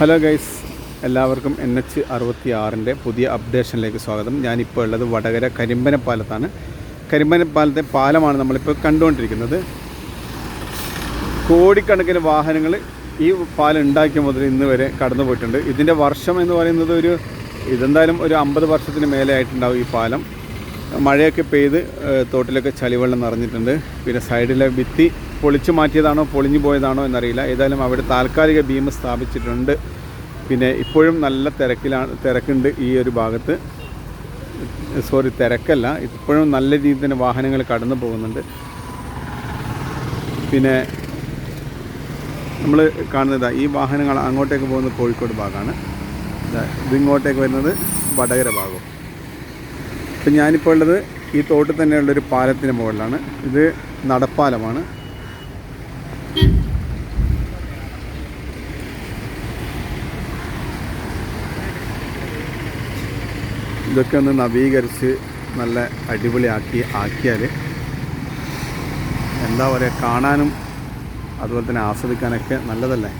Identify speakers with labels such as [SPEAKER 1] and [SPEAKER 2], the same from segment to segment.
[SPEAKER 1] Hello guys, എല്ലാവർക്കും NH66 പുതിയ അപ്ഡേഷനിലേക്ക് സ്വാഗതം. ഞാനിപ്പോൾ ഉള്ളത് വടകര കരിമ്പനപ്പാലത്താണ്. കരിമ്പനപ്പാലത്തെ പാലമാണ് നമ്മളിപ്പോൾ കണ്ടുകൊണ്ടിരിക്കുന്നത്. കോടിക്കണക്കിന് വാഹനങ്ങൾ ഈ പാലം ഉണ്ടാക്കിയ മുതൽ ഇന്ന് വരെ കടന്നു പോയിട്ടുണ്ട്. ഇതിൻ്റെ വർഷം എന്ന് പറയുന്നത് ഇതെന്തായാലും ഒരു 50 വർഷത്തിന് മേലെ ആയിട്ടുണ്ടാവും ഈ പാലം. മഴയൊക്കെ പെയ്ത് തോട്ടിലൊക്കെ ചളിവെള്ളം നിറഞ്ഞിട്ടുണ്ട്. പിന്നെ സൈഡിലെ ഭിത്തി പൊളിച്ചു മാറ്റിയതാണോ പൊളിഞ്ഞു പോയതാണോ എന്നറിയില്ല. ഏതായാലും അവിടെ താൽക്കാലിക ബീം സ്ഥാപിച്ചിട്ടുണ്ട്. പിന്നെ ഇപ്പോഴും നല്ല തിരക്കുണ്ട് ഈ ഒരു ഭാഗത്ത്. തിരക്കല്ല, ഇപ്പോഴും നല്ല രീതിയിൽ തന്നെ വാഹനങ്ങൾ കടന്നു പോകുന്നുണ്ട്. പിന്നെ നമ്മൾ കാണുന്നത് ഈ വാഹനങ്ങൾ അങ്ങോട്ടേക്ക് പോകുന്നത് കോഴിക്കോട് ഭാഗമാണ്. ഇതിങ്ങോട്ടേക്ക് വരുന്നത് വടകര ഭാഗം. ഇപ്പം ഞാനിപ്പോൾ ഉള്ളത് ഈ തോട്ടിൽ തന്നെയുള്ളൊരു പാലത്തിന് മുകളിലാണ്. ഇത് നടപ്പാലമാണ്. ഇതൊക്കെ ഒന്ന് നവീകരിച്ച് നല്ല ആക്കിയാൽ എന്താ പറയുക, കാണാനും അതുപോലെ തന്നെ ആസ്വദിക്കാനൊക്കെ നല്ലതല്ലേ.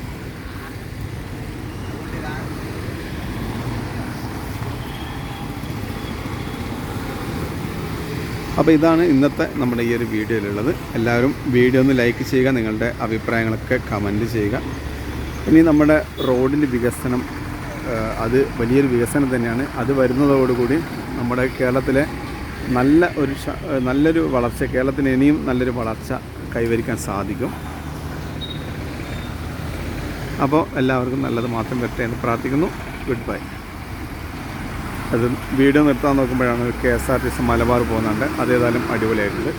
[SPEAKER 1] അപ്പോൾ ഇതാണ് ഇന്നത്തെ നമ്മുടെ ഈ ഒരു വീഡിയോയിലുള്ളത്. എല്ലാവരും വീഡിയോ ഒന്ന് ലൈക്ക് ചെയ്യുക, നിങ്ങളുടെ അഭിപ്രായങ്ങളൊക്കെ കമൻറ്റ് ചെയ്യുക. ഇനി നമ്മുടെ റോഡിൻ്റെ വികസനം, അത് വലിയൊരു വികസനം തന്നെയാണ്. അത് വരുന്നതോടുകൂടി നമ്മുടെ കേരളത്തിലെ നല്ലൊരു വളർച്ച, കേരളത്തിന് ഇനിയും നല്ലൊരു വളർച്ച കൈവരിക്കാൻ സാധിക്കും. അപ്പോൾ എല്ലാവർക്കും നല്ലത് മാത്രം വരട്ടെ എന്ന് പ്രാർത്ഥിക്കുന്നു. Good bye. അത് വീഡിയോ നിർത്താൻ നോക്കുമ്പോഴാണ് KSRTC മലബാർ പോകുന്നുണ്ട്. അതേതായാലും അടിപൊളിയായിട്ടുണ്ട്.